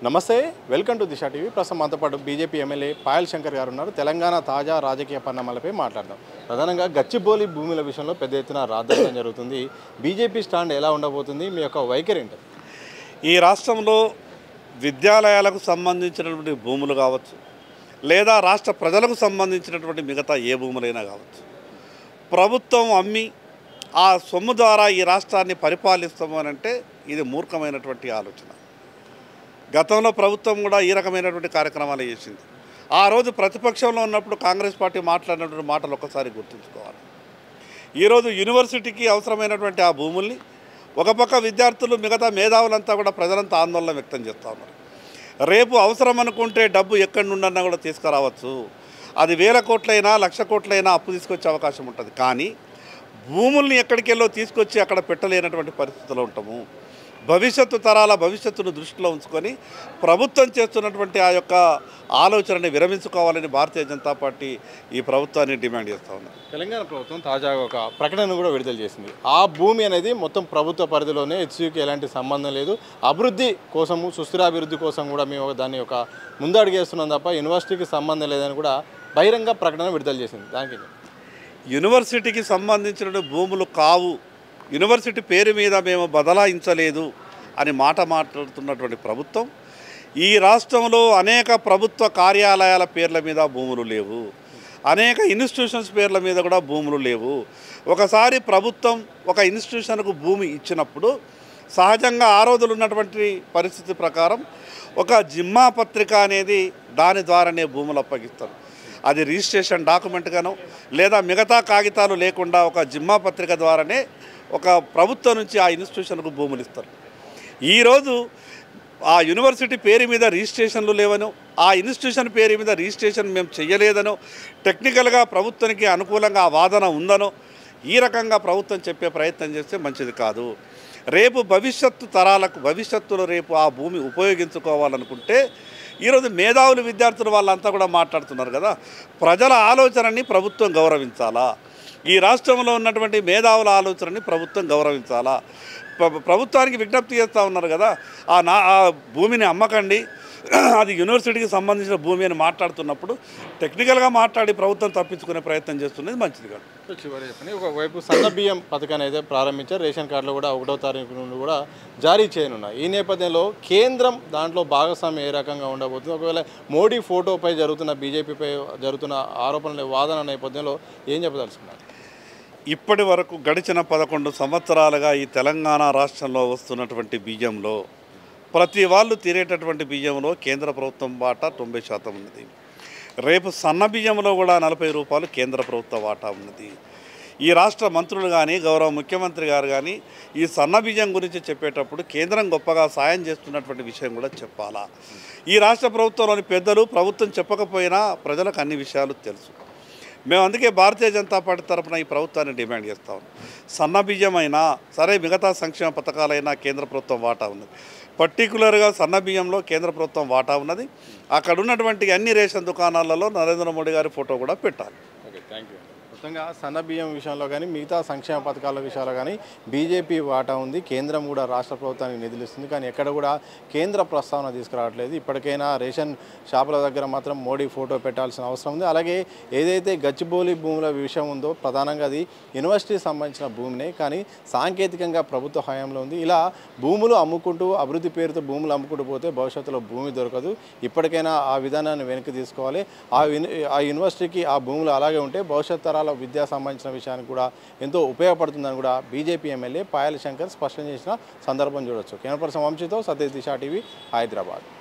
నమస్తే, welcome to Disha TV. ప్రస్తుతం మనతో పాటు బీజేపీ ఎమ్మెల్యే పాయల్ శంకర్ గారు ఉన్నారు. తెలంగాణ తాజా రాజకీయ పరిణామాలపై మాట్లాడదాం. ప్రధానంగా గచ్చిబౌలి భూముల విషయంలో పెద్ద ఎత్తున రాద్ధాంతం జరుగుతుంది. బీజేపీ స్టాండ్ ఎలా ఉండబోతుంది? మీ యొక్క వైఖరి ఏంటి? ఈ రాష్ట్రంలో విద్యాలయాలకు సంబంధించినటువంటి భూములు కావచ్చు, లేదా రాష్ట్ర ప్రజలకు సంబంధించినటువంటి మిగతా ఏ భూములైనా కావచ్చు, ప్రభుత్వం అమ్మి ఆ సొమ్ము ద్వారా ఈ రాష్ట్రాన్ని పరిపాలిస్తాము అని అంటే ఇది మూర్ఖమైనటువంటి ఆలోచన. గతంలో ప్రభుత్వం కూడా ఈ రకమైనటువంటి కార్యక్రమాలు చేసింది. ఆ రోజు ప్రతిపక్షంలో ఉన్నప్పుడు కాంగ్రెస్ పార్టీ మాట్లాడినటువంటి మాటలు ఒక్కసారి గుర్తుంచుకోవాలి. ఈరోజు యూనివర్సిటీకి అవసరమైనటువంటి ఆ భూముల్ని ఒక పక్క విద్యార్థులు, మిగతా మేధావులంతా కూడా ప్రజలంతా ఆందోళన వ్యక్తం చేస్తూ ఉన్నారు. రేపు అవసరం అనుకుంటే డబ్బు ఎక్కడి నుండన్నా కూడా తీసుకురావచ్చు. అది 1000 కోట్లైనా 1,00,000 కోట్లైనా అప్పు తీసుకొచ్చే అవకాశం ఉంటుంది. కానీ భూముల్ని ఎక్కడికెళ్ళో తీసుకొచ్చి అక్కడ పెట్టలేనటువంటి పరిస్థితుల్లో ఉంటాము. భవిష్యత్తు తరాల భవిష్యత్తును దృష్టిలో ఉంచుకొని ప్రభుత్వం చేస్తున్నటువంటి ఆ యొక్క ఆలోచనని విరమించుకోవాలని భారతీయ జనతా పార్టీ ఈ ప్రభుత్వాన్ని డిమాండ్ చేస్తూ ఉంది. తెలంగాణ ప్రభుత్వం తాజాగా ఒక ప్రకటన కూడా విడుదల చేసింది. ఆ భూమి అనేది మొత్తం ప్రభుత్వ పరిధిలోనే, హెచ్సియుకి ఎలాంటి సంబంధం లేదు, అభివృద్ధి కోసము, సుస్థిరాభివృద్ధి కోసం కూడా మేము దాన్ని ఒక ముందడుగేస్తున్నాం తప్ప యూనివర్సిటీకి సంబంధం లేదని కూడా బహిరంగ ప్రకటన విడుదల చేసింది. దానికి యూనివర్సిటీకి సంబంధించిన భూములు కావు, యూనివర్సిటీ పేరు మీద మేము బదలాయించలేదు అని మాట్లాడుతున్నటువంటి ప్రభుత్వం, ఈ రాష్ట్రంలో అనేక ప్రభుత్వ కార్యాలయాల పేర్ల మీద భూములు లేవు, అనేక ఇన్స్టిట్యూషన్స్ పేర్ల మీద కూడా భూములు లేవు. ఒకసారి ప్రభుత్వం ఒక ఇన్స్టిట్యూషన్కు భూమి ఇచ్చినప్పుడు సహజంగా ఆ రోజులు ఉన్నటువంటి పరిస్థితి ప్రకారం ఒక జిమ్మా పత్రిక అనేది దాని ద్వారానే భూములు అప్పగిస్తారు. అది రిజిస్ట్రేషన్ డాక్యుమెంట్ గానో లేదా మిగతా కాగితాలు లేకుండా ఒక జిమ్మా పత్రిక ద్వారానే ఒక ప్రభుత్వం నుంచి ఆ ఇన్స్టిట్యూషన్కు భూములు ఇస్తారు. ఈరోజు ఆ యూనివర్సిటీ పేరు మీద రిజిస్ట్రేషన్లు లేవనో, ఆ ఇన్స్టిట్యూషన్ పేరు మీద రిజిస్ట్రేషన్ మేము చేయలేదనో, టెక్నికల్గా ప్రభుత్వానికి అనుకూలంగా ఆ వాదన ఉందనో ఈ రకంగా ప్రభుత్వం చెప్పే ప్రయత్నం చేస్తే మంచిది కాదు. రేపు భవిష్యత్తు తరాలకు భవిష్యత్తులో రేపు ఆ భూమి ఉపయోగించుకోవాలనుకుంటే ఈరోజు మేధావులు, విద్యార్థులు వాళ్ళంతా కూడా మాట్లాడుతున్నారు కదా, ప్రజల ఆలోచనని ప్రభుత్వం గౌరవించాలా, ఈ రాష్ట్రంలో ఉన్నటువంటి మేధావుల ఆలోచనని ప్రభుత్వం గౌరవించాలా. ప్రభుత్వానికి విజ్ఞప్తి చేస్తూ ఉన్నారు కదా, ఆ భూమిని అమ్మకండి, అది యూనివర్సిటీకి సంబంధించిన భూమి అని మాట్లాడుతున్నప్పుడు టెక్నికల్గా మాట్లాడి ప్రభుత్వం తప్పించుకునే ప్రయత్నం చేస్తున్నది మంచిది కాదు. చివరి చెప్పండి, ఒకవైపు సన్న బియ్యం పథకాన్ని అయితే ప్రారంభించారు. రేషన్ కార్డులు కూడా 1వ తారీఖు నుండి కూడా జారీ చేయనున్నారు. ఈ నేపథ్యంలో కేంద్రం దాంట్లో భాగస్వామ్యం ఏ రకంగా ఉండబోతుంది? ఒకవేళ మోడీ ఫోటోపై జరుగుతున్న, బీజేపీపై జరుగుతున్న ఆరోపణల వాదన నేపథ్యంలో ఏం చెప్పదలుచుకున్నారు? ఇప్పటి వరకు గడిచిన 11 సంవత్సరాలుగా ఈ తెలంగాణ రాష్ట్రంలో వస్తున్నటువంటి బియ్యంలో, ప్రతి వాళ్ళు తినేటటువంటి బియ్యంలో కేంద్ర ప్రభుత్వం వాటా 90% ఉన్నది. రేపు సన్న బియ్యంలో కూడా 40 రూపాయలు కేంద్ర ప్రభుత్వ వాటా ఉన్నది. ఈ రాష్ట్ర మంత్రులు కానీ, గౌరవ ముఖ్యమంత్రి గారు కానీ ఈ సన్న బియ్యం గురించి చెప్పేటప్పుడు కేంద్రం గొప్పగా సాయం చేస్తున్నటువంటి విషయం కూడా చెప్పాలా. ఈ రాష్ట్ర ప్రభుత్వంలోని పెద్దలు ప్రభుత్వం చెప్పకపోయినా ప్రజలకు అన్ని విషయాలు తెలుసు. మేము అందుకే భారతీయ జనతా పార్టీ తరఫున ఈ ప్రభుత్వాన్ని డిమాండ్ చేస్తాం. సన్న బియ్యం అయినా సరే, మిగతా సంక్షేమ పథకాలైనా కేంద్ర ప్రభుత్వం వాటా ఉన్నది. పర్టికులర్గా సన్న బియ్యంలో కేంద్ర ప్రభుత్వం వాటా ఉన్నది. అక్కడ ఉన్నటువంటి అన్ని రేషన్ దుకాణాలలో నరేంద్ర మోడీ గారి ఫోటో కూడా పెట్టాలి. Okay, thank you. మొత్తంగా సన్న బియ్యం విషయంలో కానీ, మిగతా సంక్షేమ పథకాల విషయాల్లో కానీ బీజేపీ వాటా ఉంది. కేంద్రం కూడా రాష్ట్ర ప్రభుత్వానికి నిధులు ఇస్తుంది. కానీ ఎక్కడ కూడా కేంద్ర ప్రస్తావన తీసుకురావట్లేదు. ఇప్పటికైనా రేషన్ షాపుల దగ్గర మాత్రం మోడీ ఫోటో పెట్టాల్సిన అవసరం ఉంది. అలాగే ఏదైతే గచ్చిబౌలి భూముల విషయం ఉందో, ప్రధానంగా అది యూనివర్సిటీకి సంబంధించిన భూమినే, కానీ సాంకేతికంగా ప్రభుత్వ హయాంలో ఉంది. ఇలా భూములు అమ్ముకుంటూ, అభివృద్ధి పేరుతో భూములు అమ్ముకుంటూ పోతే భవిష్యత్తులో భూమి దొరకదు. ఇప్పటికైనా ఆ విధానాన్ని వెనక్కి తీసుకోవాలి. ఆ యూనివర్సిటీకి ఆ భూములు అలాగే ఉంటే భవిష్యత్ తరాల విద్యా సంబంధించిన విషయానికి కూడా ఎంతో ఉపయోగపడుతుందని కూడా బీజేపీ ఎమ్మెల్యే పాయల్ శంకర్ స్పష్టం చేసిన సందర్భం చూడొచ్చు. కెమెరా పర్సన్ వంశీతో సతీష్, దిశ టీవీ, హైదరాబాద్.